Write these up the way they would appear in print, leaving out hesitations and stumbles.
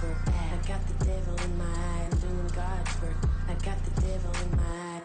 work. I got the devil in my eye, I'm doing God's work. I got the devil in my eye.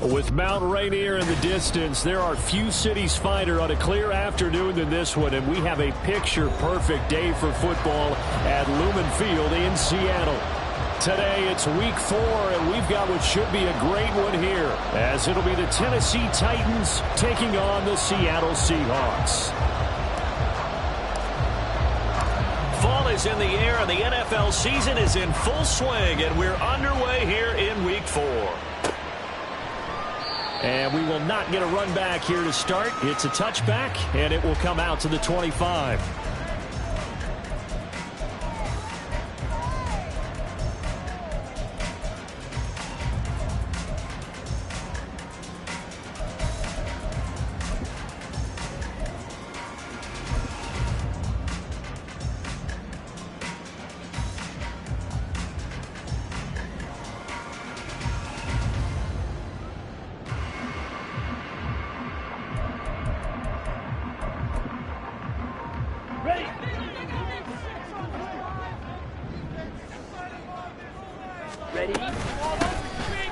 With Mount Rainier in the distance, there are few cities finer on a clear afternoon than this one, and we have a picture-perfect day for football at Lumen Field in Seattle. Today, it's Week 4, and we've got what should be a great one here, as it'll be the Tennessee Titans taking on the Seattle Seahawks. Fall is in the air, and the NFL season is in full swing, and we're underway here in Week 4. And we will not get a run back here to start. It's a touchback, and it will come out to the 25.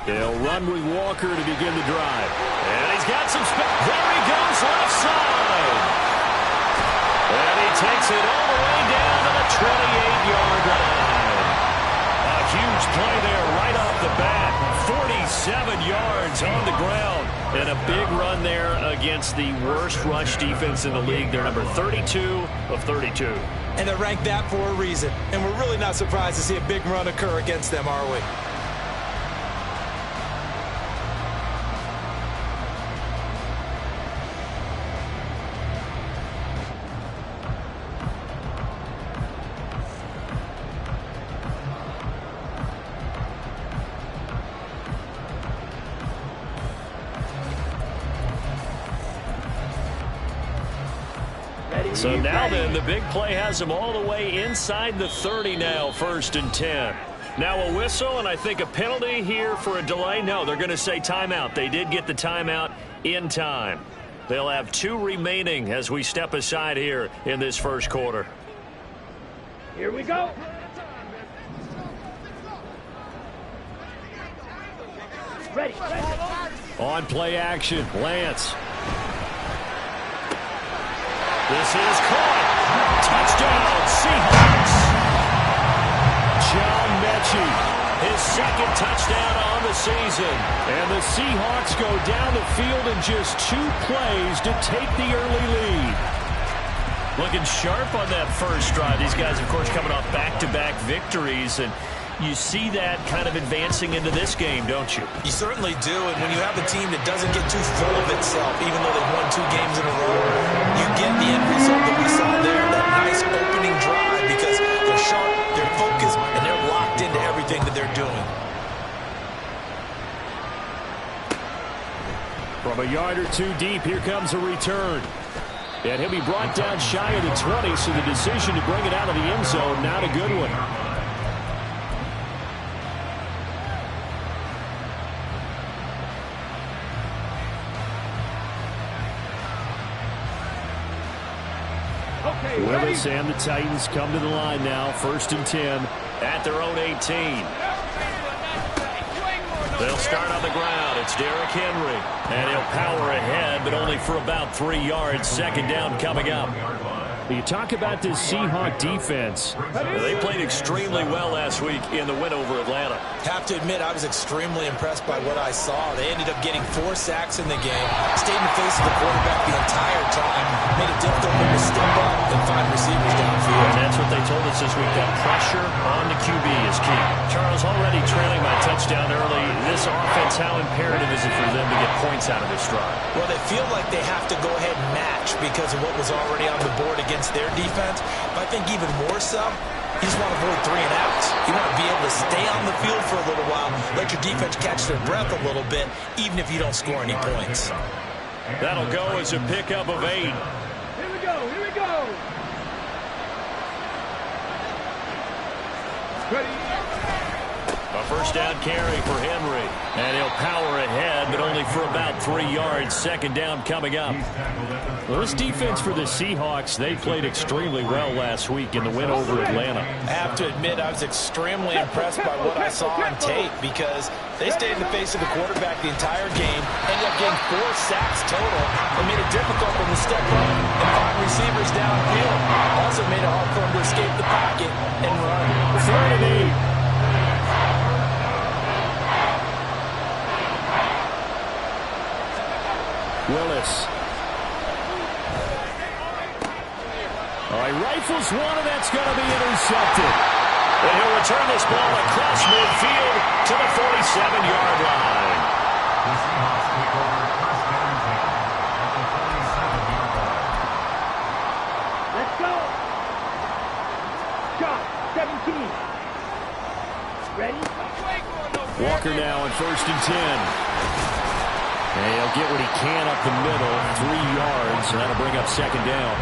They'll run with Walker to begin the drive. And he's got some space. There he goes, left side. And he takes it all the way down to the 28-yard line. A huge play there right off the bat. 47 yards on the ground. And a big run there against the worst rush defense in the league. They're number 32 of 32. And they're ranked that for a reason. And we're really not surprised to see a big run occur against them, are we? So now then, the big play has them all the way inside the 30 now, 1st and 10. Now a whistle, and I think a penalty here for a delay. No, they're going to say timeout. They did get the timeout in time. They'll have 2 remaining as we step aside here in this first quarter. Here we go. Ready. On play action, Lance. This is caught. Touchdown, Seahawks. John Mechie, his second touchdown on the season. And the Seahawks go down the field in just 2 plays to take the early lead. Looking sharp on that first drive. These guys, of course, coming off back-to-back victories, and you see that kind of advancing into this game, don't you? You certainly do, and when you have a team that doesn't get too full of itself, even though they've won 2 games in a row, you get the end result that we saw there, that nice opening drive, because they're sharp, they're focused, and they're locked into everything that they're doing. From a yard or 2 deep, here comes a return. And he'll be brought down shy of the 20, so the decision to bring it out of the end zone, not a good one. Willis and the Titans come to the line now, 1st and 10 at their own 18. They'll start on the ground. It's Derrick Henry, and he'll power ahead, but only for about 3 yards. 2nd down coming up. You talk about this Seahawk defense. They played extremely well last week in the win over Atlanta. Have to admit, I was extremely impressed by what I saw. They ended up getting 4 sacks in the game, stayed in the face of the quarterback the entire time, made it difficult for him to step up and find receivers downfield. And that's what they told us this week. That pressure on the QB is key. Charles, already trailing by touchdown early. This offense, how imperative is it for them to get points out of this drive? Well, they feel like they have to go ahead and match because of what was already on the board against their defense. But I think even more so, you just want to avoid 3 and outs. You want to be able to stay on the field for a little while, let your defense catch their breath a little bit, even if you don't score any points. That'll go as a pickup of 8. Here we go, here we go. Ready. A first down carry for Henry. And he'll power ahead, but only for about 3 yards. Second down coming up. Well, this defense for the Seahawks, they played extremely well last week in the win over Atlanta. I have to admit, I was extremely impressed by what I saw on tape because they stayed in the face of the quarterback the entire game, ended up getting 4 sacks total, and made it difficult for them to step up and find receivers downfield. Also made it hard for them to escape the pocket and run. 3rd and 8. Willis. All right, rifles one, and that's going to be intercepted. And he'll return this ball across midfield to the 47-yard line. Let's go. Shot, 17. Ready? Walker now on 1st and 10. And he'll get what he can up the middle, 3 yards, and that'll bring up 2nd down.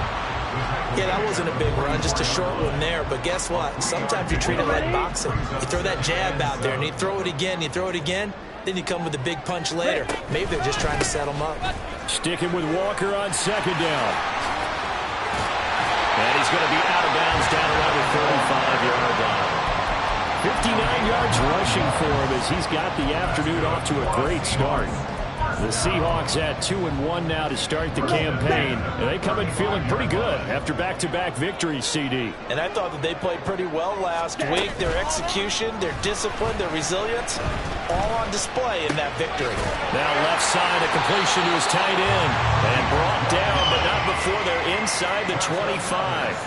Yeah, that wasn't a big run, just a short one there. But guess what? Sometimes you treat it like boxing. You throw that jab out there, and you throw it again, you throw it again, then you come with a big punch later. Maybe they're just trying to set him up. Sticking with Walker on 2nd down. And he's going to be out of bounds down around the 35-yard line. 59 yards rushing for him as he's got the afternoon off to a great start. The Seahawks at 2-1 now to start the campaign. And they come in feeling pretty good after back-to-back victories, CD. And I thought that they played pretty well last week. Their execution, their discipline, their resilience, all on display in that victory. Now left side, a completion to his tight end. And brought down, but not before they're inside the 25.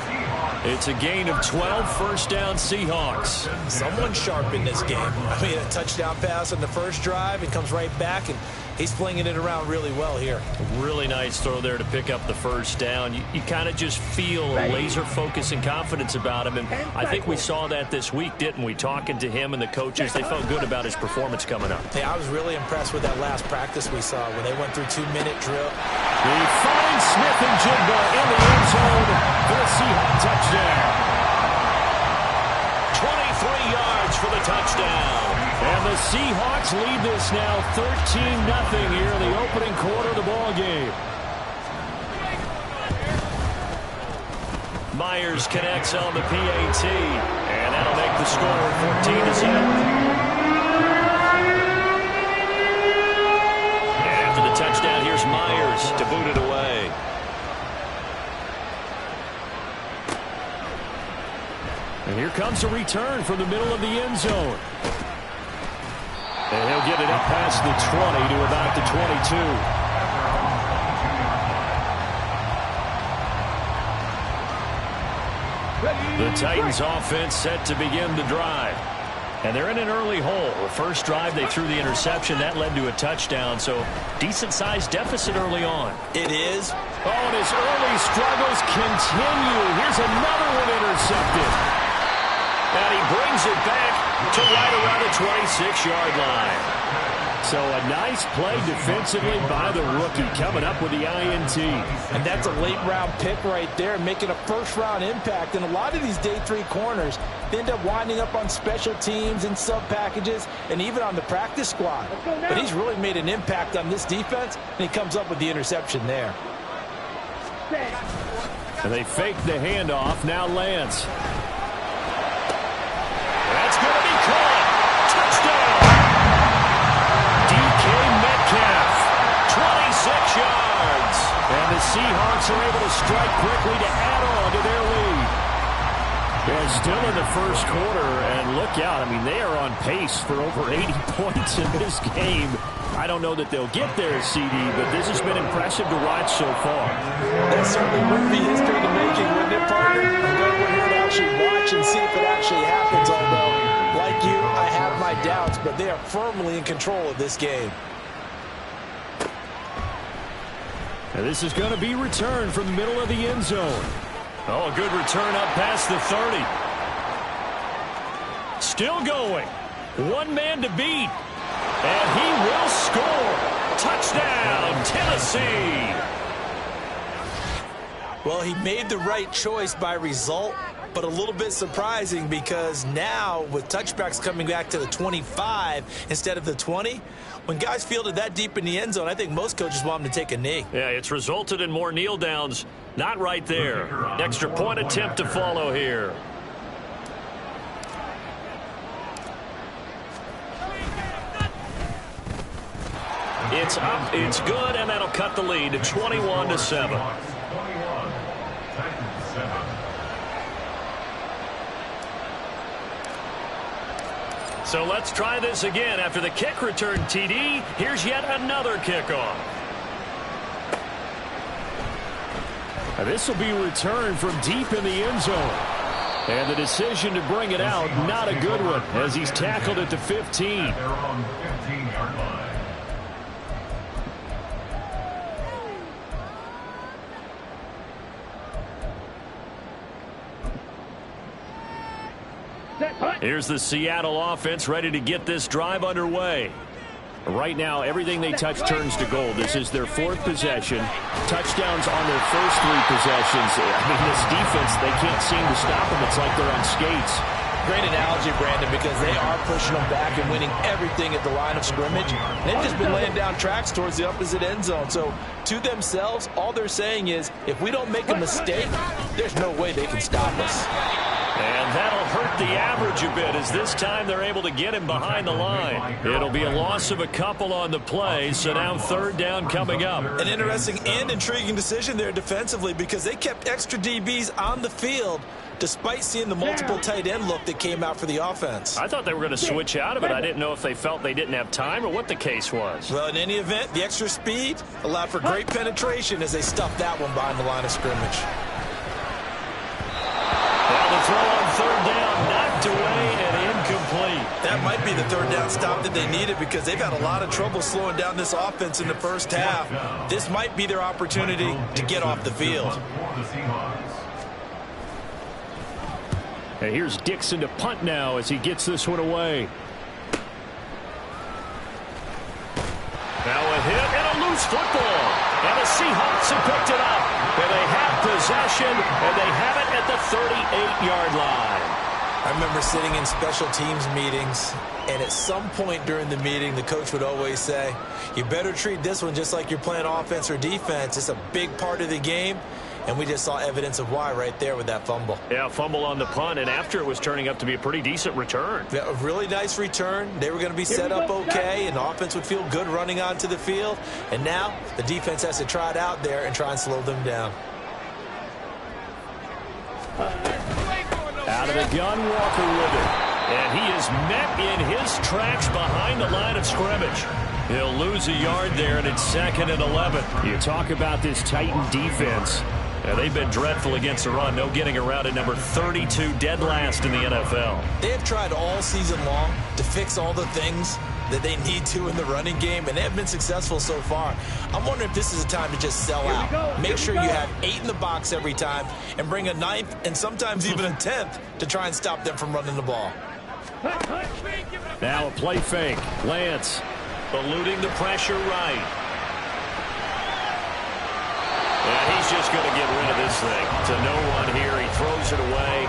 It's a gain of 12, first down Seahawks. Someone sharp in this game. I mean, a touchdown pass on the first drive. It comes right back, and he's flinging it around really well here. Really nice throw there to pick up the first down. You kind of just feel a laser focus and confidence about him, and I think we saw that this week, didn't we? Talking to him and the coaches, they felt good about his performance coming up. Yeah, I was really impressed with that last practice we saw when they went through 2-minute drill. He finds Smith and Jigba in the end zone for the Seahawks touchdown. 23 yards for the touchdown. And the Seahawks lead this now 13-0 here in the opening quarter of the ball game. Myers connects on the PAT, and that'll make the score 14-7. And after the touchdown, here's Myers to boot it away. And here comes a return from the middle of the end zone. And he'll get it up past the 20 to about the 22. The Titans offense set to begin the drive. And they're in an early hole. The first drive, they threw the interception. That led to a touchdown, so decent-sized deficit early on. It is. Oh, and his early struggles continue. Here's another one intercepted. And he brings it back to right around the 26-yard line. So a nice play defensively by the rookie coming up with the INT. And that's a late-round pick right there, making a first-round impact. And a lot of these day 3 corners end up winding up on special teams and sub-packages and even on the practice squad. But he's really made an impact on this defense, and he comes up with the interception there. And they fake the handoff. Now Lance. That's going to be caught. Touchdown. DK Metcalf, 26 yards. And the the Seahawks are able to strike quickly to add on to their lead. They're still in the first quarter, and look out. I mean, they are on pace for over 80 points in this game. I don't know that they'll get there, CD, but this has been impressive to watch so far. That certainly would be history in the making, wouldn't it, partner? I'm glad we're here to actually watch and see if it actually happens, although, like you, I have my doubts, but they are firmly in control of this game. And this is going to be returned from the middle of the end zone. Oh, a good return up past the 30. Still going. One man to beat. And he will score. Touchdown, Tennessee. Well, he made the right choice by result, but a little bit surprising because now with touchbacks coming back to the 25 instead of the 20, when guys fielded that deep in the end zone, I think most coaches want them to take a knee. Yeah, it's resulted in more kneel downs. Not right there. Extra point attempt to follow here. It's up, it's good, and that'll cut the lead to 21-7. So let's try this again. After the kick return TD, here's yet another kickoff. This will be returned from deep in the end zone. And the decision to bring it out, not a good one, as he's tackled at the 15. Here's the Seattle offense ready to get this drive underway. Right now, everything they touch turns to gold. This is their fourth possession. Touchdowns on their first three possessions. I mean, this defense, they can't seem to stop them. It's like they're on skates. Great analogy, Brandon, because they are pushing them back and winning everything at the line of scrimmage. They've just been laying down tracks towards the opposite end zone. So, to themselves, all they're saying is, if we don't make a mistake, there's no way they can stop us. And that'll hurt the average a bit as this time they're able to get him behind the line. It'll be a loss of a couple on the play, so now third down coming up. An interesting and intriguing decision there defensively because they kept extra DBs on the field despite seeing the multiple tight end look that came out for the offense. I thought they were going to switch out of it. I didn't know if they felt they didn't have time or what the case was. Well, in any event, the extra speed allowed for great penetration as they stuffed that one behind the line of scrimmage. Well, the throw on third down, knocked away and incomplete. That might be the third down stop that they needed because they've had a lot of trouble slowing down this offense in the first half. This might be their opportunity to get off the field. And here's Dixon to punt now as he gets this one away. Now a hit and a loose football. And the Seahawks have picked it up. And they have possession, and they have it at the 38-yard line. I remember sitting in special teams meetings, and at some point during the meeting, the coach would always say, you better treat this one just like you're playing offense or defense. It's a big part of the game. And we just saw evidence of why right there with that fumble. Yeah, fumble on the punt, and after it was turning up to be a pretty decent return. Yeah, a really nice return. They were going to be set up okay, and the offense would feel good running onto the field. And now the defense has to try it out there and try and slow them down. Out of the gun, Walker with it. And he is met in his tracks behind the line of scrimmage. He'll lose a yard there, and it's 2nd and 11. You talk about this Titan defense. Yeah, they've been dreadful against the run. No getting around at number 32, dead last in the NFL. They have tried all season long to fix all the things that they need to in the running game, and they have been successful so far. I'm wondering if this is a time to just sell out. Make sure you have 8 in the box every time and bring a 9th and sometimes even a 10th to try and stop them from running the ball. Now a play fake. Lance eluding the pressure right. And he's just going to get rid of this thing. To no one here. He throws it away,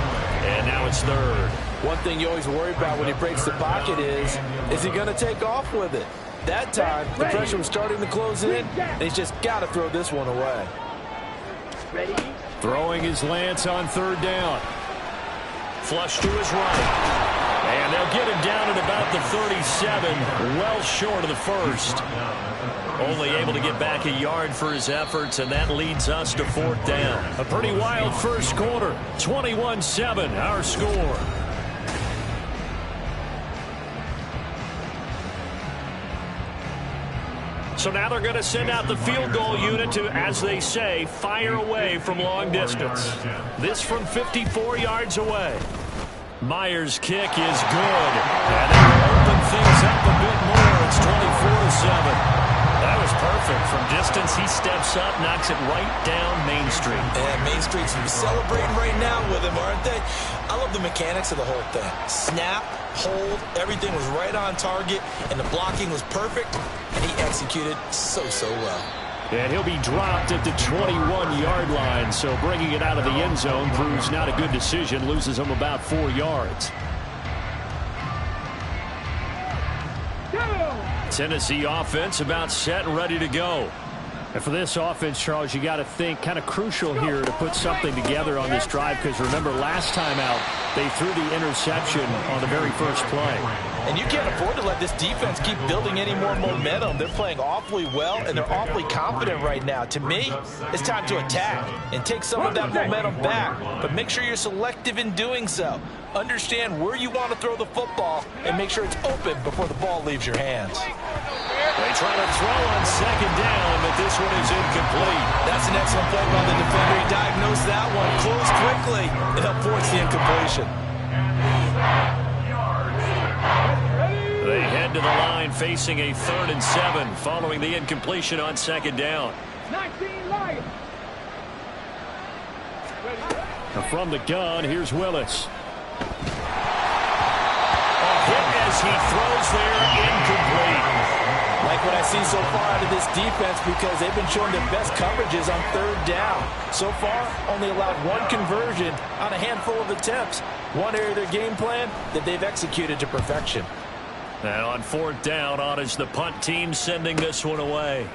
and now it's third. One thing you always worry about when he breaks the pocket is he going to take off with it? That time, the pressure was starting to close in, and he's just got to throw this one away. Throwing his Lance on third down. Flush to his right. And they'll get him down at about the 37, well short of the first. Only able to get back a yard for his efforts, and that leads us to 4th down. A pretty wild first quarter. 21-7, our score. So now they're going to send out the field goal unit to, as they say, fire away from long distance. This from 54 yards away. Myers' kick is good. And they will open things up a bit more. It's 24-7. That was perfect. From distance, he steps up, knocks it right down Main Street. And Main Street's celebrating right now with him, aren't they? I love the mechanics of the whole thing. Snap, hold, everything was right on target, and the blocking was perfect, and he executed so well. And he'll be dropped at the 21-yard line, so bringing it out of the end zone proves not a good decision, loses him about 4 yards. Tennessee offense about set and ready to go. And for this offense, Charles, you got to think kind of crucial here to put something together on this drive, because remember last time out they threw the interception on the very first play. And you can't afford to let this defense keep building any more momentum. They're playing awfully well, and they're awfully confident right now. To me, it's time to attack and take some of that momentum back, but make sure you're selective in doing so. Understand where you want to throw the football and make sure it's open before the ball leaves your hands. They try to throw on 2nd down, but this one is incomplete. That's an excellent play by the defender. He diagnosed that one, closed quickly, and helped force the incompletion. They head to the line facing a 3rd and 7 following the incompletion on 2nd down. 19 Lions. From the gun, here's Willis. Hit as he throws there, incomplete. Like what I see so far out of this defense, because they've been showing their best coverages on 3rd down. So far, only allowed 1 conversion on a handful of attempts. One area of their game plan that they've executed to perfection. And on 4th down, on is the punt team sending this one away.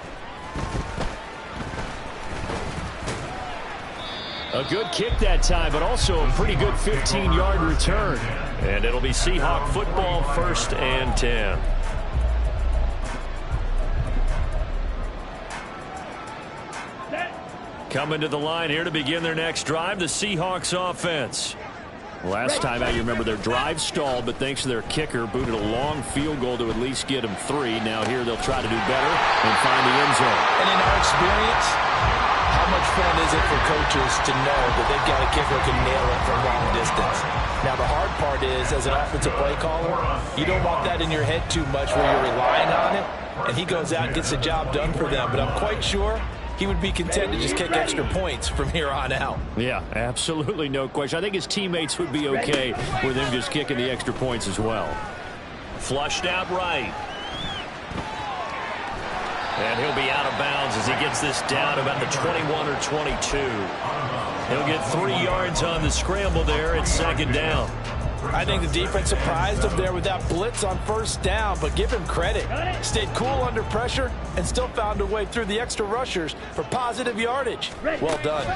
A good kick that time, but also a pretty good 15-yard return. And it'll be Seahawk football, 1st and 10. Coming to the line here to begin their next drive, the Seahawks offense. Last time out, you remember their drive stalled, but thanks to their kicker, booted a long field goal to at least get them 3. Now here they'll try to do better and find the end zone. And in our experience, how much fun is it for coaches to know that they've got a kicker who can nail it from long distance? Now the hard part is, as an offensive play caller, you don't want that in your head too much where you're relying on it, and he goes out and gets the job done for them. But I'm quite sure he would be content to just kick extra points from here on out. Yeah, absolutely no question. I think his teammates would be okay with him just kicking the extra points as well. Flushed out right. And he'll be out of bounds as he gets this down about the 21 or 22. He'll get 3 yards on the scramble there at 2nd down. I think the defense surprised him there with that blitz on 1st down, but give him credit. Stayed cool under pressure and still found a way through the extra rushers for positive yardage. Well done.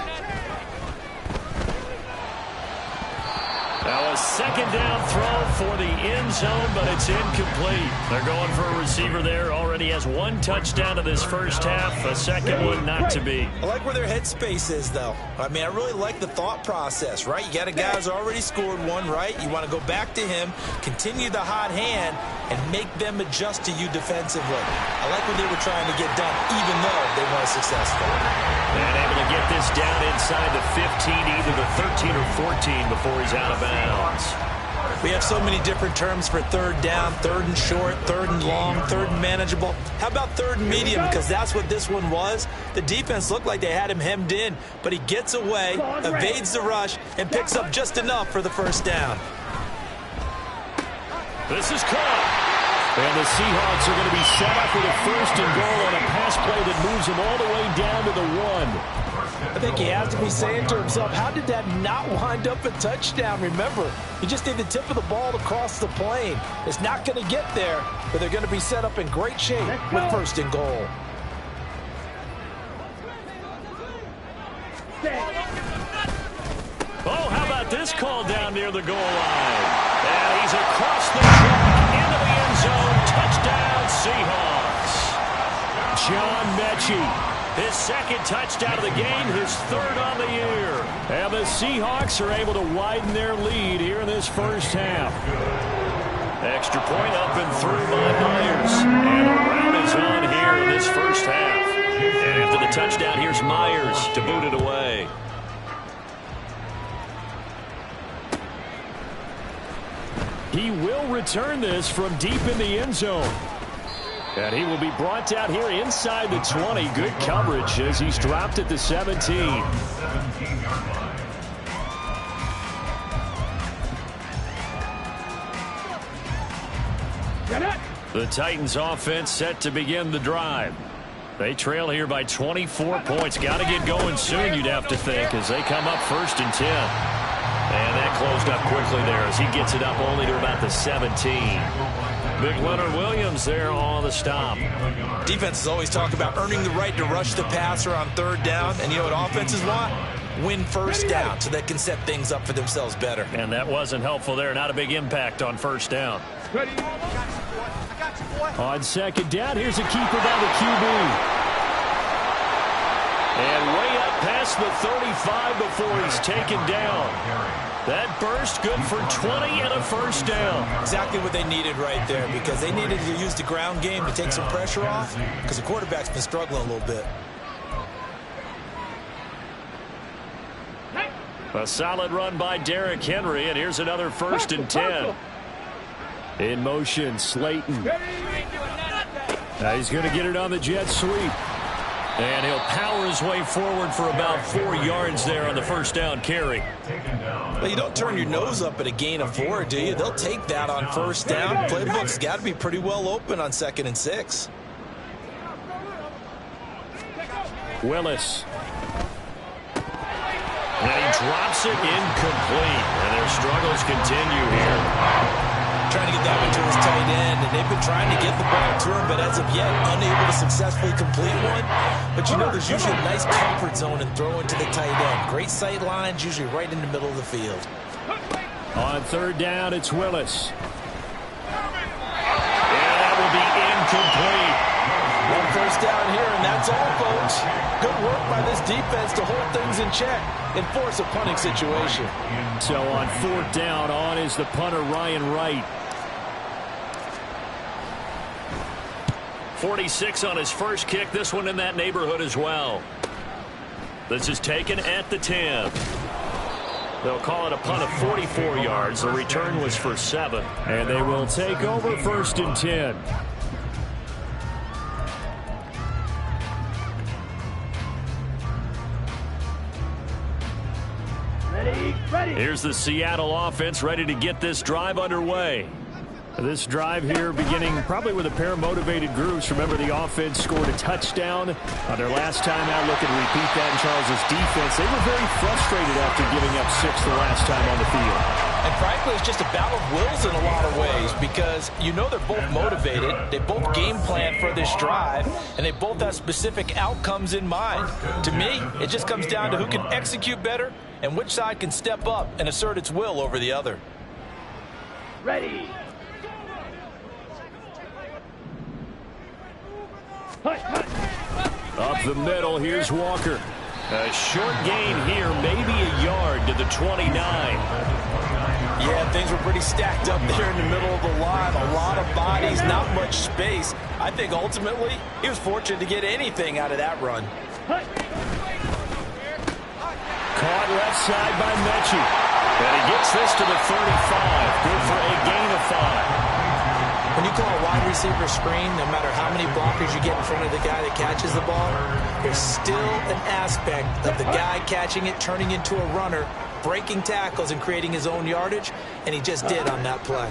Now a 2nd down throw for the end zone, but it's incomplete. They're going for a receiver there. Already has 1 touchdown to this first half. A 2nd one not to be. I like where their headspace is, though. I mean, I really like the thought process, right? You got a guy who's already scored 1, right? You want to go back to him, continue the hot hand, and make them adjust to you defensively. I like what they were trying to get done, even though they weren't successful. And able to get this down inside the 15, either the 13 or 14 before he's out of bounds. We have so many different terms for 3rd down, 3rd and short, 3rd and long, 3rd and manageable. How about 3rd and medium? Because that's what this one was. The defense looked like they had him hemmed in, but he gets away, evades the rush, and picks up just enough for the 1st down. This is caught. And the Seahawks are going to be set up with a 1st and goal on a pass play that moves them all the way down to the 1. I think he has to be saying to himself, how did that not wind up a touchdown? Remember, you just need the tip of the ball to cross the plane. It's not going to get there, but they're going to be set up in great shape with 1st and goal. Oh, how about this call down near the goal line? And he's across the track into the end zone. Touchdown, Seahawks. John Mechie. His second touchdown of the game, his third on the year. And the Seahawks are able to widen their lead here in this first half. Extra point up and through by Myers. And the rout is on here in this first half. And after the touchdown, here's Myers to boot it away. He will return this from deep in the end zone. And he will be brought down here inside the 20. Good coverage as he's dropped at the 17. The Titans offense set to begin the drive. They trail here by 24 points. Got to get going soon, you'd have to think, as they come up 1st and 10. And that closed up quickly there as he gets it up only to about the 17. Big Leonard Williams there on the stop. Defenses always talk about earning the right to rush the passer on 3rd down. And you know what offenses want? Win 1st down so they can set things up for themselves better. And that wasn't helpful there. Not a big impact on 1st down. On 2nd down, here's a keeper by the QB. And way up past the 35 before he's taken down. That burst good for 20 and a 1st down. Exactly what they needed right there, because they needed to use the ground game to take some pressure off, because the quarterback's been struggling a little bit. A solid run by Derrick Henry, and here's another 1st and 10. In motion, Slayton. Now he's going to get it on the jet sweep. And he'll power his way forward for about 4 yards there on the 1st down carry. Well, you don't turn your nose up at a gain of 4, do you? They'll take that on 1st down. Playbook's got to be pretty well open on 2nd and 6. Willis. And he drops it incomplete. And their struggles continue here. Trying to get that one to his tight end, and they've been trying to get the ball to him, but as of yet, unable to successfully complete one. But you know, there's usually a nice comfort zone and throw into the tight end. Great sight lines, usually right in the middle of the field. On 3rd down, it's Willis. And that will be incomplete. 1st down here, and that's all, folks. Good work by this defense to hold things in check and force a punting situation. So on 4th down, on is the punter, Ryan Wright. 46 on his first kick. This one in that neighborhood as well. This is taken at the 10. They'll call it a punt of 44 yards. The return was for 7. And they will take over 1st and 10. Here's the Seattle offense ready to get this drive underway. This drive here beginning probably with a pair of motivated groups. Remember, the offense scored a touchdown on their last time out. Looking to repeat that in Charles's defense. They were very frustrated after giving up 6 the last time on the field. And frankly, it's just a battle of wills in a lot of ways, because you know they're both motivated. They both game plan for this drive, and they both have specific outcomes in mind. To me, it just comes down to who can execute better and which side can step up and assert its will over the other. Ready. Up the middle, here's Walker. A short gain here, maybe a yard to the 29. Yeah, things were pretty stacked up there in the middle of the line. A lot of bodies, not much space. I think ultimately he was fortunate to get anything out of that run. Caught left side by Mechie. And he gets this to the 35. Good for a gain of 5. When you call a wide receiver screen, no matter how many blockers you get in front of the guy that catches the ball, there's still an aspect of the guy catching it, turning into a runner, breaking tackles and creating his own yardage, and he just did on that play.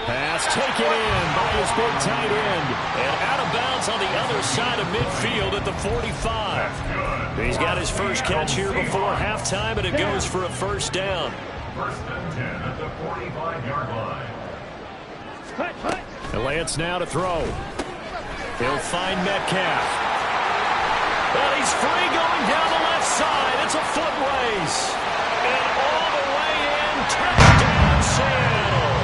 Pass taken in by his big tight end. And out of bounds on the other side of midfield at the 45. He's got his first catch here before halftime, and it goes for a 1st down. 1st and 10 at the 45-yard line. And Lance now to throw. He'll find Metcalf. And he's free going down the left side. It's a foot race. And all the way in, touchdown Seattle.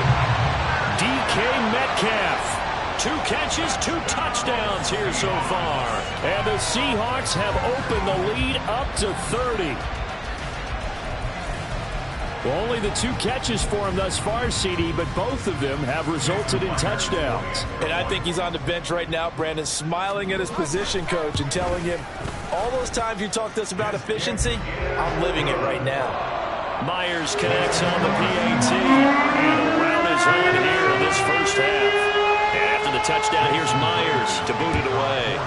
DK Metcalf Metcalf. 2 catches, 2 touchdowns here so far. And the Seahawks have opened the lead up to 30. Well, only the 2 catches for him thus far, CD, but both of them have resulted in touchdowns. And I think he's on the bench right now, Brandon, smiling at his position coach and telling him, all those times you talked to us about efficiency, I'm living it right now. Myers connects on the PAT. And a rout is on here in this first half. And after the touchdown, here's Myers to boot it away.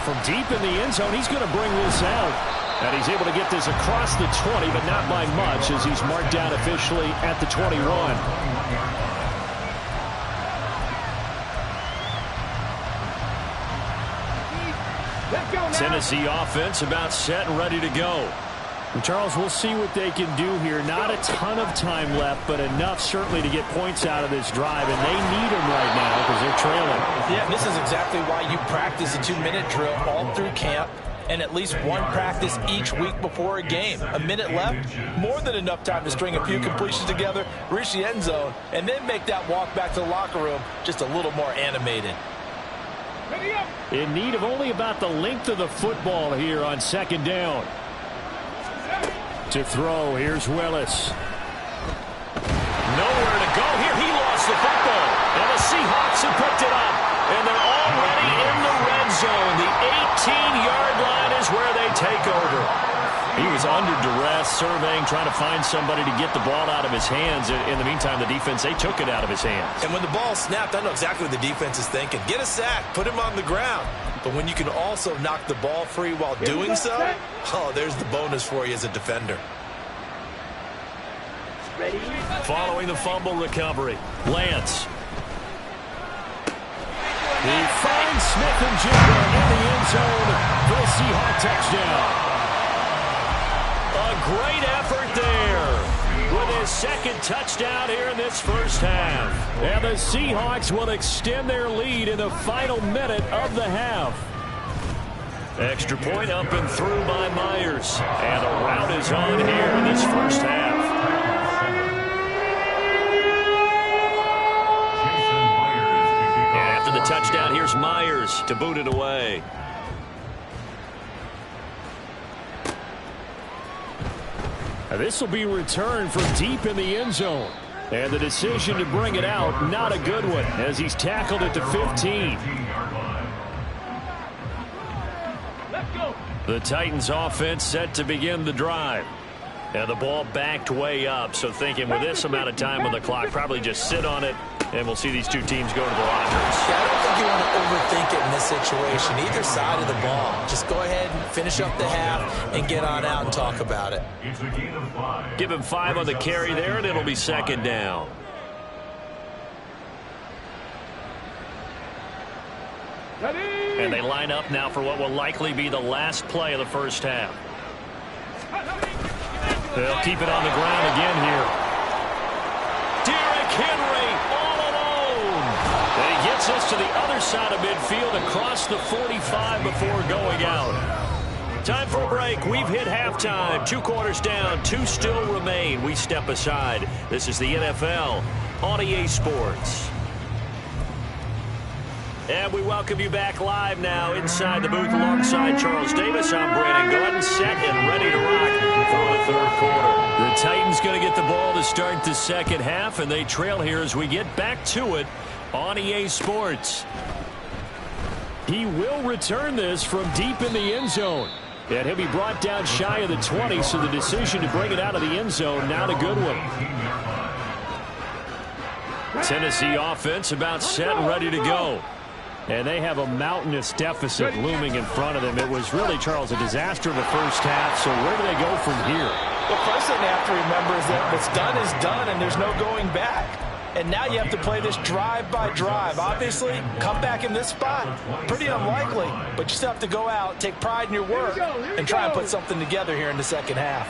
From deep in the end zone, he's going to bring this out. And he's able to get this across the 20, but not by much, as he's marked down officially at the 21. Tennessee offense about set and ready to go. And Charles, we'll see what they can do here. Not a ton of time left, but enough certainly to get points out of this drive, and they need them right now because they're trailing. Yeah, and this is exactly why you practice a 2-minute drill all through camp and at least one practice each week before a game. A minute left, more than enough time to string a few completions together, reach the end zone, and then make that walk back to the locker room just a little more animated. In need of only about the length of the football here on second down. To throw, here's Willis. Nowhere to go here. He lost the football. And the Seahawks have picked it up. And they're already in the red zone. The 18-yard line is where they take over. He was under duress, surveying, trying to find somebody to get the ball out of his hands. In the meantime, the defense, they took it out of his hands. And when the ball snapped, I know exactly what the defense is thinking. Get a sack, put him on the ground. But when you can also knock the ball free while doing so, oh, there's the bonus for you as a defender. Ready? Following the fumble recovery, Lance. He finds Smith and Jigba in the end zone for the Seahawks touchdown. A great effort there with his second touchdown here in this first half. And the Seahawks will extend their lead in the final minute of the half. Extra point up and through by Myers. And a rout is on here in this first half. And after the touchdown, here's Myers to boot it away. This will be returned from deep in the end zone. And the decision to bring it out, not a good one, as he's tackled at the 15. The Titans offense set to begin the drive. And the ball backed way up, so thinking with this amount of time on the clock, probably just sit on it, and we'll see these two teams go to the lockers. Yeah, I don't think you want to overthink it in this situation. Either side of the ball. Just go ahead and finish up the half and get on out and talk about it. Give him 5 on the carry there, and it'll be second down. And they line up now for what will likely be the last play of the first half. They'll keep it on the ground again here. Derrick Henry all alone. And he gets us to the other side of midfield across the 45 before going out. Time for a break. We've hit halftime. 2 quarters down. 2 still remain. We step aside. This is the NFL on EA Sports. And we welcome you back live now inside the booth alongside Charles Davis. I'm Brandon Gordon, set and ready to rock for the third quarter. The Titans going to get the ball to start the second half, and they trail here as we get back to it on EA Sports. He will return this from deep in the end zone. And he'll be brought down shy of the 20, so the decision to bring it out of the end zone, not a good one. Tennessee offense about set and ready to go. And they have a mountainous deficit looming in front of them. It was really, Charles, a disaster in the first half. So where do they go from here? The first thing they have to remember is that what's done is done, and there's no going back. And now you have to play this drive by drive. Obviously, come back in this spot, pretty unlikely. But you still have to go out, take pride in your work, and try and put something together here in the second half.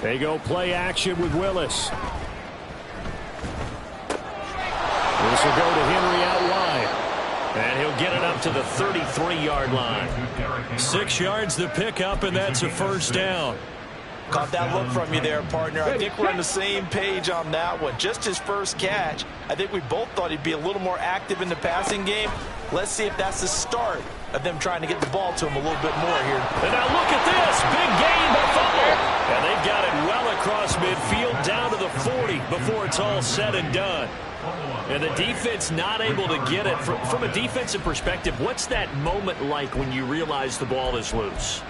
They go play action with Willis. This will go to Henry out wide. And he'll He'll get it up to the 33-yard line. 6 yards to pick up, and that's a first down. Caught that look from you there, partner. I think we're on the same page on that one. Just his first catch. I think we both thought he'd be a little more active in the passing game. Let's see if that's the start of them trying to get the ball to him a little bit more here. And now look at this. Big gain by fumble. And they've got it well across midfield down to the 40 before it's all said and done. And the defense not able to get it. From a defensive perspective, what's that moment like when you realize the ball is loose?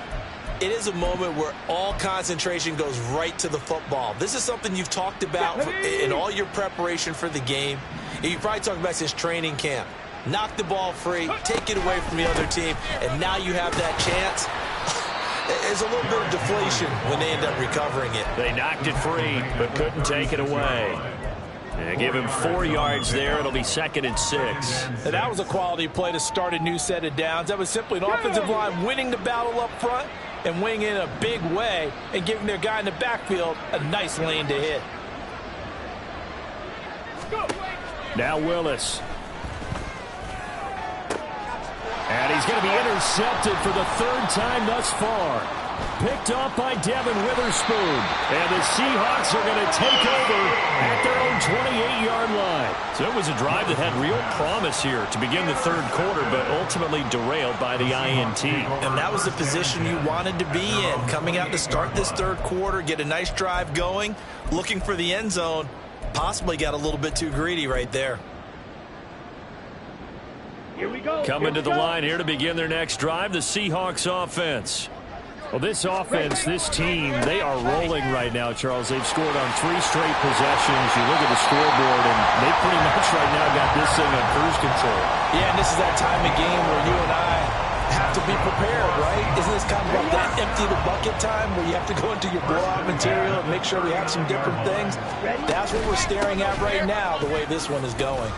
It is a moment where all concentration goes right to the football. This is something you've talked about in all your preparation for the game. And you probably talked about since training camp. Knock the ball free, take it away from the other team, and now you have that chance. There's a little bit of deflation when they end up recovering it. They knocked it free, but couldn't take it away. And give him 4 yards there. It'll be 2nd and 6. And that was a quality play to start a new set of downs. That was simply an offensive line winning the battle up front and winning in a big way and giving their guy in the backfield a nice lane to hit. Now Willis. And he's going to be intercepted for the 3rd time thus far. Picked off by Devin Witherspoon. And the Seahawks are going to take over at their own 28-yard line. So it was a drive that had real promise here to begin the 3rd quarter, but ultimately derailed by the INT. And that was the position you wanted to be in. Coming out to start this 3rd quarter, get a nice drive going, looking for the end zone. Possibly got a little bit too greedy right there. Here we go. Coming to the line here to begin their next drive, the Seahawks offense. Well, this offense, this team, they are rolling right now, Charles. They've scored on 3 straight possessions. You look at the scoreboard, and they pretty much right now got this thing on cruise control. Yeah, and this is that time of game where you and I have to be prepared, right? Isn't this kind of like that empty the bucket time where you have to go into your blowout material and make sure we have some different things? That's what we're staring at right now, the way this one is going.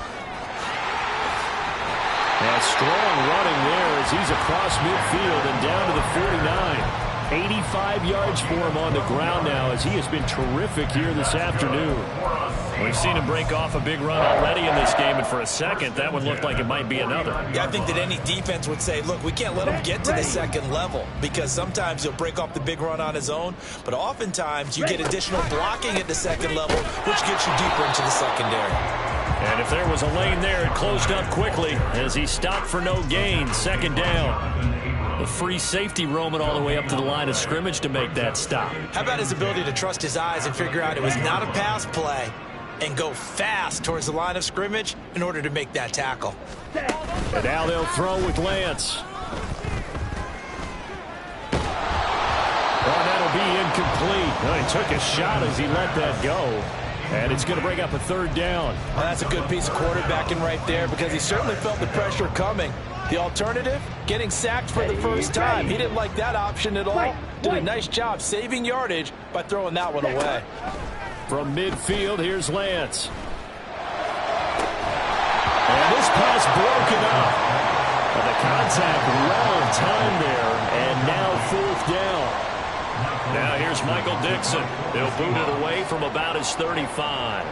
And strong running there as he's across midfield and down to the 49. 85 yards for him on the ground now as he has been terrific here this afternoon. We've seen him break off a big run already in this game, and for a second, that one looked like it might be another. Yeah, I think that any defense would say, look, we can't let him get to the 2nd level because sometimes he'll break off the big run on his own, but oftentimes you get additional blocking at the 2nd level, which gets you deeper into the secondary. And if there was a lane there, it closed up quickly as he stopped for no gain. 2nd down. The free safety roaming all the way up to the line of scrimmage to make that stop. How about his ability to trust his eyes and figure out it was not a pass play and go fast towards the line of scrimmage in order to make that tackle. And now they'll throw with Lance. Oh, that'll be incomplete. Well, he took a shot as he let that go. And it's going to bring up a 3rd down. Well, that's a good piece of quarterbacking right there because he certainly felt the pressure coming. The alternative, getting sacked for the first time. He didn't like that option at all. Did a nice job saving yardage by throwing that one away. From midfield, here's Lance. And this pass broken up. And the contact well timed there. And now 4th down. Now here's Michael Dixon. He'll boot it away from about his 35.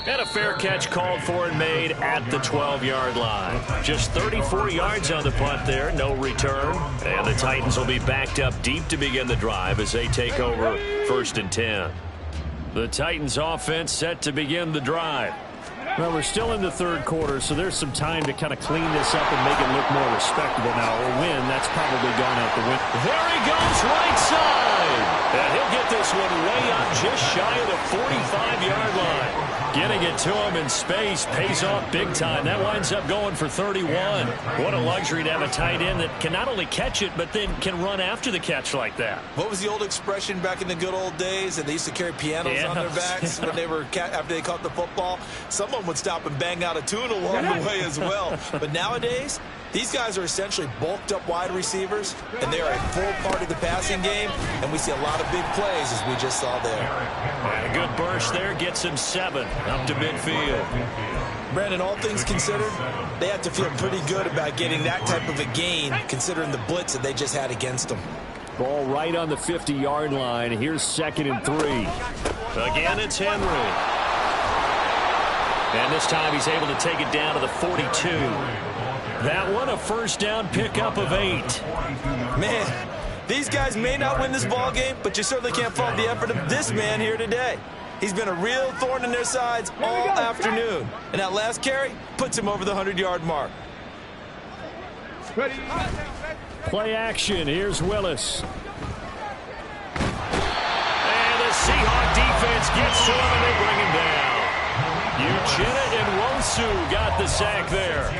And a fair catch called for and made at the 12-yard line. Just 34 yards on the punt there, no return. And the Titans will be backed up deep to begin the drive as they take over 1st and 10. The Titans offense set to begin the drive. Well, we're still in the 3rd quarter, so there's some time to kind of clean this up and make it look more respectable now. Or win, that's probably gone out the window. There he goes, right side. And he'll get this one way up just shy of the 45-yard line. Getting it to him in space pays off big time. That winds up going for 31. What a luxury to have a tight end that can not only catch it, but then can run after the catch like that. What was the old expression back in the good old days? And they used to carry pianos on their backs when they were after they caught the football. Someone would stop and bang out a tune along the way as well. But nowadays, these guys are essentially bulked up wide receivers, and they are a full part of the passing game, and we see a lot of big plays as we just saw there. And a good burst there gets him 7 up to midfield. Brandon, all things considered, they have to feel pretty good about getting that type of a gain considering the blitz that they just had against them. Ball right on the 50-yard line. Here's 2nd and 3. Again, it's Henry. And this time he's able to take it down to the 42. That one a first down pickup of 8. Man, these guys may not win this ball game, but you certainly can't fault the effort of this man here today. He's been a real thorn in their sides all afternoon. And that last carry puts him over the 100-yard mark. Play action. Here's Willis. And the Seahawk defense gets to him and they bring him down. Uchenna and Nwosu got the sack there.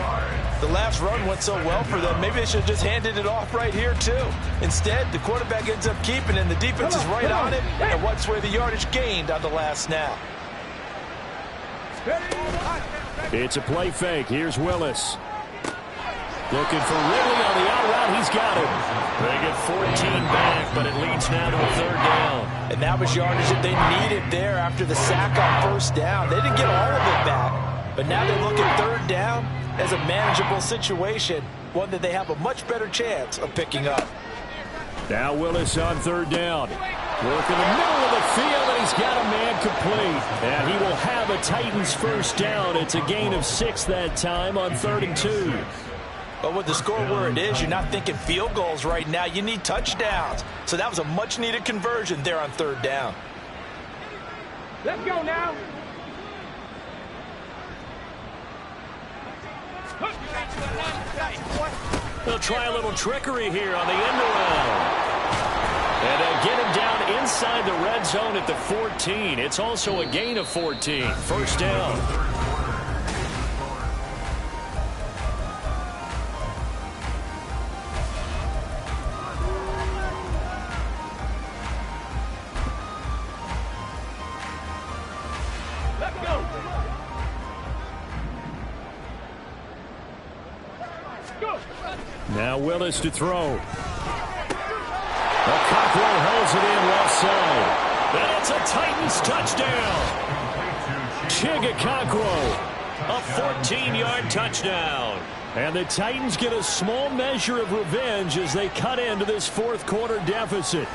The last run went so well for them, maybe they should have just handed it off right here, too. Instead, the quarterback ends up keeping it, and the defense is right on it, and wipes away the yardage gained on the last snap. It's a play fake. Here's Willis. Looking for Ridley on the out route. He's got him. They get 14 back, but it leads now to a 3rd down. And that was yardage that they needed there after the sack on 1st down. They didn't get all of it back, but now they look at 3rd down as a manageable situation, one that they have a much better chance of picking up. Now Willis on 3rd down. Work in the middle of the field, and he's got a man complete. And he will have a Titans 1st down. It's a gain of 6 that time on 3rd and 2. But with the score where it is, you're not thinking field goals right now. You need touchdowns. So that was a much-needed conversion there on 3rd down. Let's go now. They'll try a little trickery here on the end around. And they'll get him down inside the red zone at the 14. It's also a gain of 14. 1st down. Now Willis to throw. Cockrell holds it in left side. And it's a Titans touchdown. Cockrell, a 14-yard touchdown. And the Titans get a small measure of revenge as they cut into this 4th quarter deficit.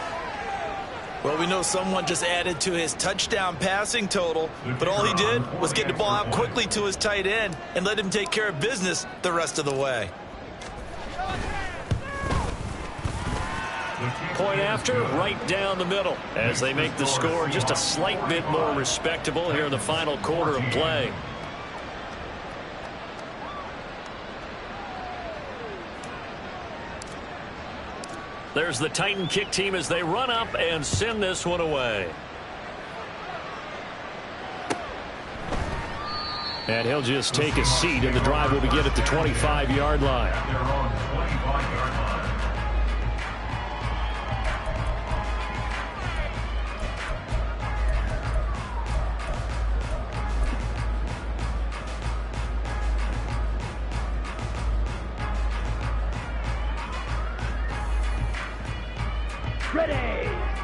Well, we know someone just added to his touchdown passing total, but all he did was get the ball out quickly to his tight end and let him take care of business the rest of the way. Point after, right down the middle, as they make the score just a slight bit more respectable here in the final quarter of play. There's the Titan kick team as they run up and send this one away. And he'll just take a seat, and the drive will begin at the 25-yard line.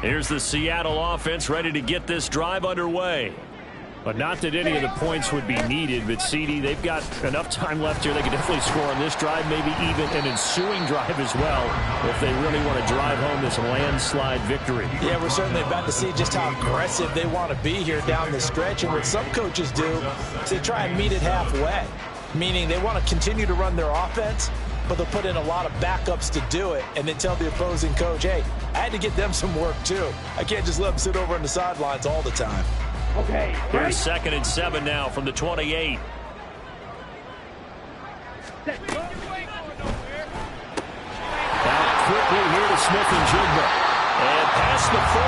Here's the Seattle offense ready to get this drive underway. But not that any of the points would be needed, but CD, they've got enough time left here. They can definitely score on this drive, maybe even an ensuing drive as well, if they really want to drive home this landslide victory. Yeah, we're certainly about to see just how aggressive they want to be here down the stretch. And what some coaches do is they try and meet it halfway, meaning they want to continue to run their offense, but they'll put in a lot of backups to do it and then tell the opposing coach, hey, I had to get them some work too. I can't just let them sit over on the sidelines all the time. Okay. Here's 2nd and 7 now from the 28. Out quickly here to Smith-Njigba. And past the 40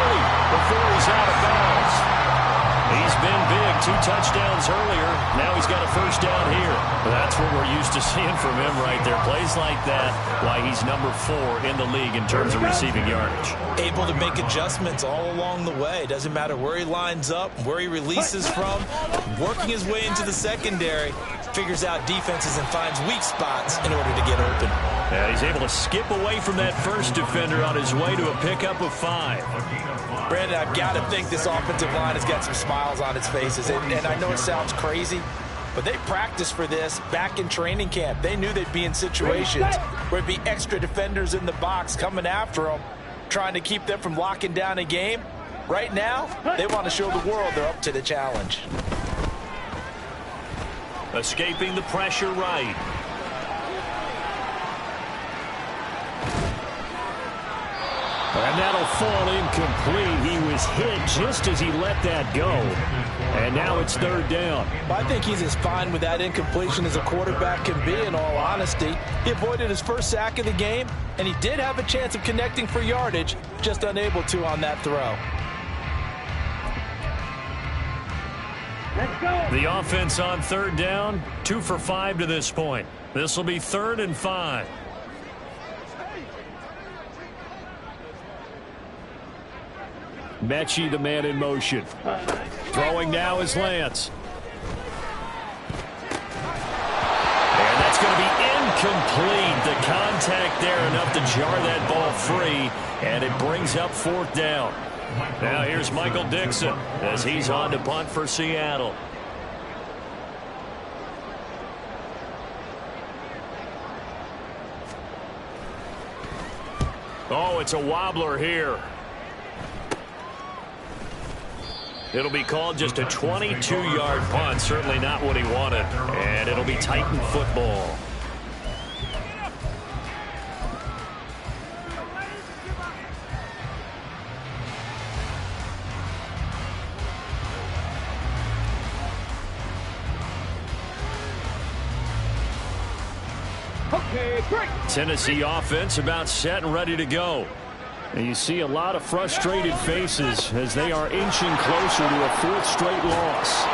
before he's out of bounds. He's been big, 2 touchdowns earlier. Now he's got a 1st down here. That's what we're used to seeing from him right there. Plays like that, why he's number 4 in the league in terms of receiving yardage. Able to make adjustments all along the way. Doesn't matter where he lines up, where he releases from. Working his way into the secondary. Figures out defenses and finds weak spots in order to get open. And he's able to skip away from that first defender on his way to a pickup of 5. Brandon, I've got to think this offensive line has got some smiles on its faces. And I know it sounds crazy, but they practiced for this back in training camp. They knew they'd be in situations where it'd be extra defenders in the box coming after them. trying to keep them from locking down a game. Right now, they want to show the world they're up to the challenge. Escaping the pressure right. And that'll fall incomplete. He was hit just as he let that go. And now it's third down. Well, I think he's as fine with that incompletion as a quarterback can be, in all honesty. He avoided his first sack of the game, and he did have a chance of connecting for yardage, just unable to on that throw. Let's go. The offense on third down, 2 for 5 to this point. This will be 3rd and 5. Mechie, the man in motion. Throwing now is Lance. And that's going to be incomplete. The contact there enough to jar that ball free, and it brings up 4th down. Now here's Michael Dixon as he's on to punt for Seattle. Oh, it's a wobbler here. It'll be called just a 22-yard punt. Certainly not what he wanted. And it'll be Titan football. Okay, break. Tennessee offense about set and ready to go. And you see a lot of frustrated faces as they are inching closer to a 4th straight loss.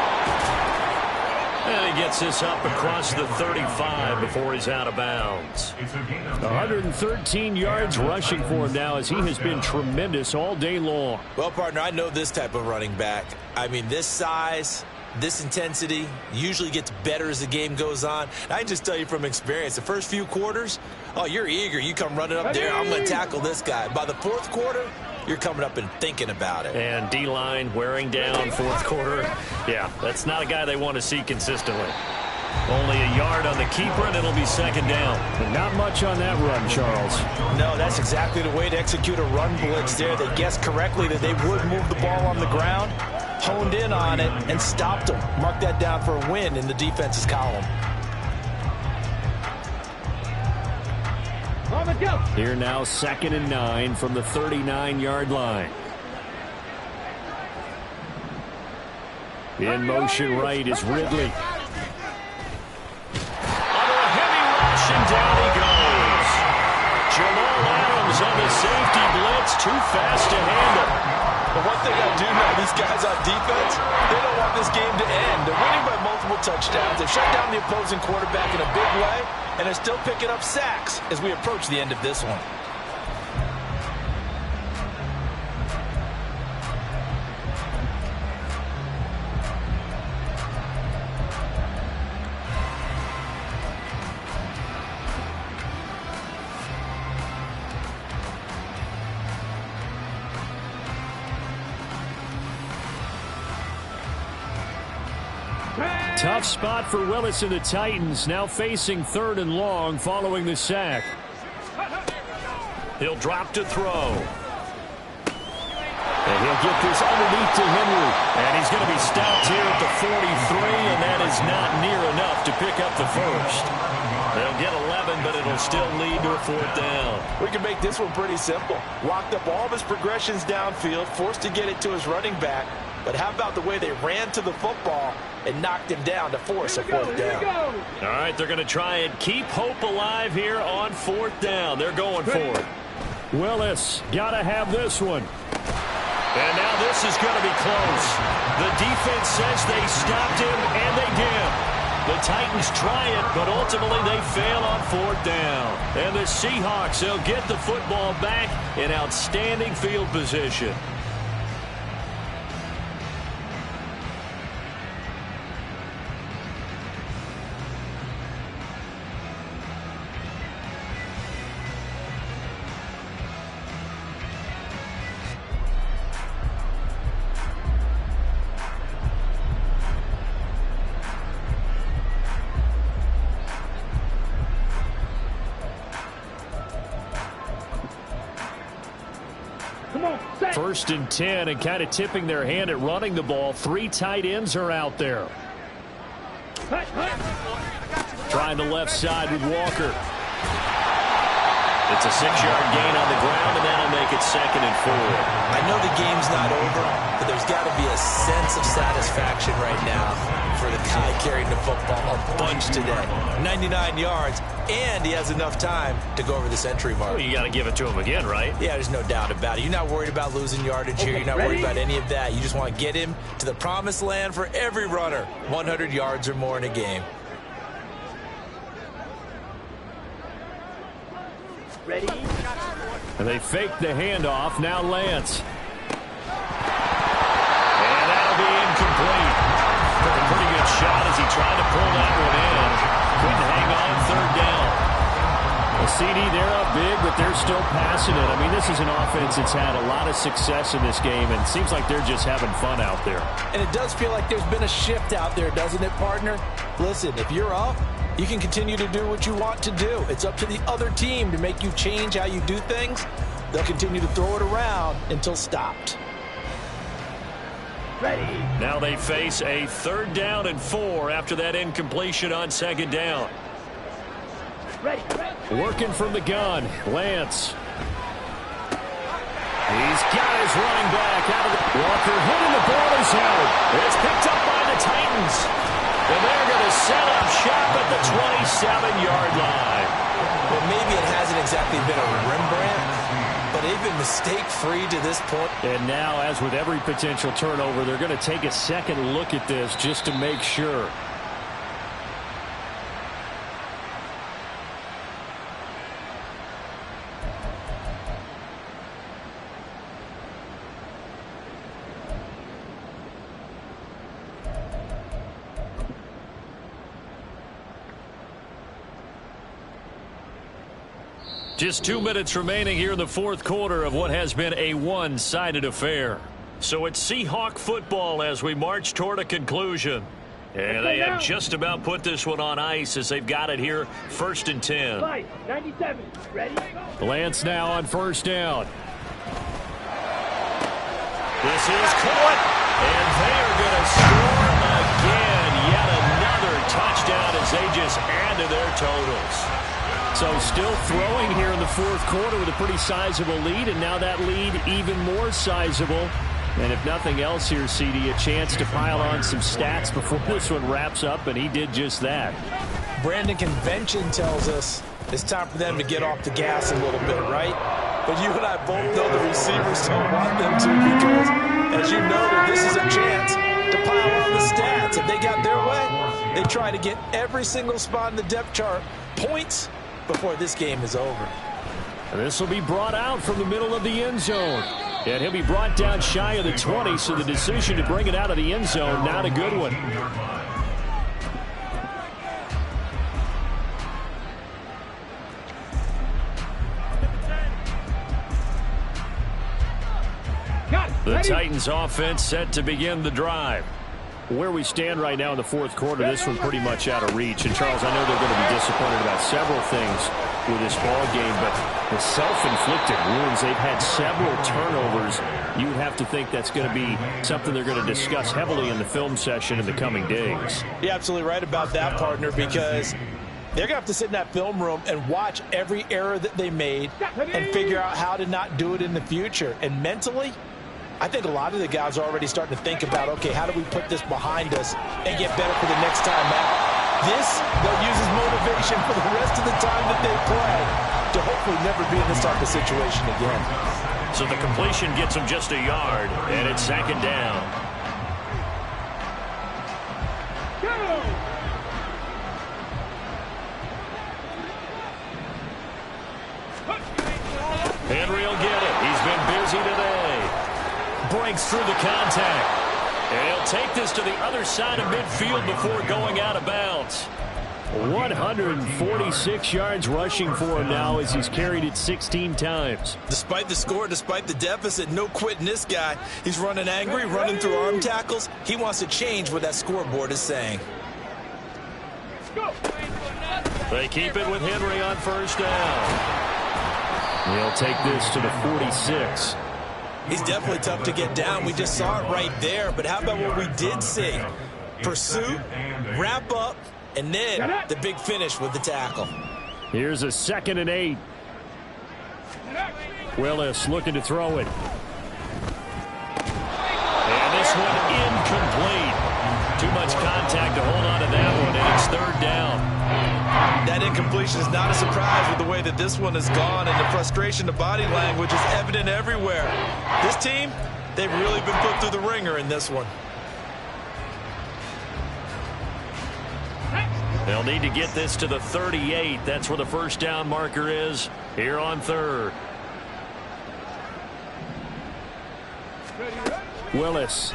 And he gets this up across the 35 before he's out of bounds. 113 yards rushing for him now as he has been tremendous all day long. Well, partner, I know this type of running back. I mean, this size, this intensity usually gets better as the game goes on. And I can just tell you from experience, the first few quarters, oh, you're eager. You come running up there, I'm going to tackle this guy. By the 4th quarter, you're coming up and thinking about it. And D-line wearing down 4th quarter. Yeah, that's not a guy they want to see consistently. Only a yard on the keeper, and it'll be 2nd down. But not much on that run, Charles. No, that's exactly the way to execute a run blitz there. They guessed correctly that they would move the ball on the ground, honed in on it, and stopped them. Mark that down for a win in the defense's column. Here now 2nd and 9 from the 39-yard line. In motion right is Ridley. Under a heavy rush, and down he goes. Jamal Adams on the safety blitz, too fast to handle. But one thing I do know, these guys on defense, they don't want this game to end. They're winning by multiple touchdowns. They've shut down the opposing quarterback in a big way, and they're still picking up sacks as we approach the end of this one. Tough spot for Willis and the Titans, now facing 3rd and long following the sack. He'll drop to throw. And he'll get this underneath to Henry. And he's going to be stopped here at the 43, and that is not near enough to pick up the first. They'll get 11, but it'll still lead to a 4th down. We can make this one pretty simple. Locked up all of his progressions downfield, forced to get it to his running back. But how about the way they ran to the football and knocked him down to force a 4th down? All right, they're going to try and keep hope alive here on 4th down. They're going for it. Willis, got to have this one. And now this is going to be close. The defense says they stopped him, and they did. The Titans try it, but ultimately they fail on 4th down. And the Seahawks, they'll get the football back in outstanding field position. First and 10, and kind of tipping their hand at running the ball. 3 tight ends are out there. Trying the left side with Walker. It's a 6-yard gain on the ground, and that'll make it 2nd and 4. I know the game's not over, but there's got to be a sense of satisfaction right now for the guy carrying the football a bunch today. 99 yards, and he has enough time to go over this entry mark. Well, you got to give it to him again, right? Yeah, there's no doubt about it. You're not worried about losing yardage here. You're not worried about any of that. You just want to get him to the promised land for every runner. 100 yards or more in a game. Ready? And they fake the handoff. Now Lance. And that'll be incomplete. Took a pretty good shot as he tried to pull that one in. Couldn't hang on 3rd down. The CD, they're up big, but they're still passing it. I mean, this is an offense that's had a lot of success in this game, and it seems like they're just having fun out there. And it does feel like there's been a shift out there, doesn't it, partner? Listen, if you're up, you can continue to do what you want to do. It's up to the other team to make you change how you do things. They'll continue to throw it around until stopped. Ready? Now they face a 3rd down and 4 after that incompletion on 2nd down. Ready? Working from the gun, Lance. He's got his running back out of the... Walker hitting the ball is held. It's picked up by the Titans. And they're going to set up shop at the 27-yard line. Well, maybe it hasn't exactly been a Rembrandt, but they've been mistake-free to this point. And now, as with every potential turnover, they're going to take a second look at this just to make sure. Just 2 minutes remaining here in the 4th quarter of what has been a one-sided affair. So it's Seahawk football as we march toward a conclusion. And they have just about put this one on ice as they've got it here, 1st and 10. 97. Ready? Lance now on 1st down. This is caught, and they are going to score again. Yet another touchdown as they just add to their totals. So still throwing here in the 4th quarter with a pretty sizable lead, and now that lead even more sizable. And if nothing else here, CD, a chance to pile on some stats before this one wraps up, and he did just that. Brandon, convention tells us it's time for them to get off the gas a little bit, right? But you and I both know the receivers don't want them to, because, as you noted, this is a chance to pile on the stats. If they got their way, they try to get every single spot in the depth chart points before this game is over. And this will be brought out from the middle of the end zone. And he'll be brought down shy of the 20, so the decision to bring it out of the end zone, not a good one. The Titans offense set to begin the drive. Where we stand right now in the 4th quarter, this one pretty much out of reach. And, Charles, I know they're going to be disappointed about several things with this ball game, but the self-inflicted wounds, they've had several turnovers. You would have to think that's going to be something they're going to discuss heavily in the film session in the coming days. You're absolutely right about that, partner, because they're going to have to sit in that film room and watch every error that they made and figure out how to not do it in the future. And mentally, I think a lot of the guys are already starting to think about, okay, how do we put this behind us and get better for the next time out? This, they'll use as motivation for the rest of the time that they play to hopefully never be in this type of situation again. So the completion gets them just a yard, and it's 2nd down. Henry will get it. He's been busy today. Breaks through the contact. And he'll take this to the other side of midfield before going out of bounds. 146 yards rushing for him now as he's carried it 16 times. Despite the score, despite the deficit, no quitting this guy. He's running angry, running through arm tackles. He wants to change what that scoreboard is saying. They keep it with Henry on 1st down. He'll take this to the 46. He's definitely tough to get down. We just saw it right there. But how about what we did see? Pursuit, wrap up, and then the big finish with the tackle. Here's a 2nd and 8. Willis looking to throw it. And this one incomplete. Too much contact to hold on to that one, and it's 3rd down. That incompletion is not a surprise with the way that this one has gone, and the frustration, the body language is evident everywhere. This team, they've really been put through the ringer in this one. They'll need to get this to the 38. That's where the 1st down marker is here on 3rd. Willis.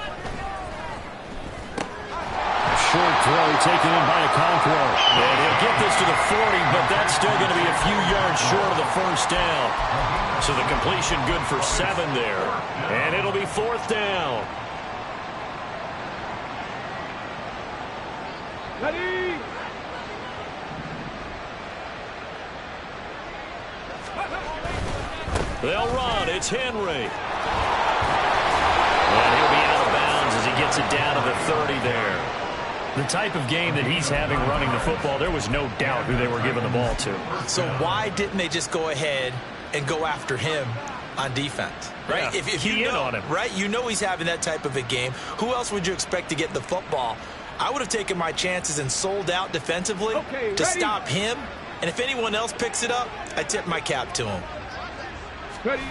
Short throw taken in by Okonkwo. And he'll get this to the 40, but that's still going to be a few yards short of the 1st down. So the completion good for 7 there. And it'll be 4th down. Ready. They'll run. It's Henry. And he'll be out of bounds as he gets it down to the 30 there. The type of game that he's having running the football, there was no doubt who they were giving the ball to. So why didn't they just go ahead and go after him on defense? Right? Yeah, if you know, on him. Right? You know he's having that type of a game. Who else would you expect to get the football? I would have taken my chances and sold out defensively to stop him. And if anyone else picks it up, I tip my cap to him. Ready.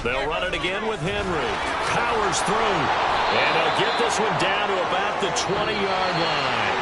They'll run it again with Henry. Powers through. And they'll get this one down to about the 20-yard line.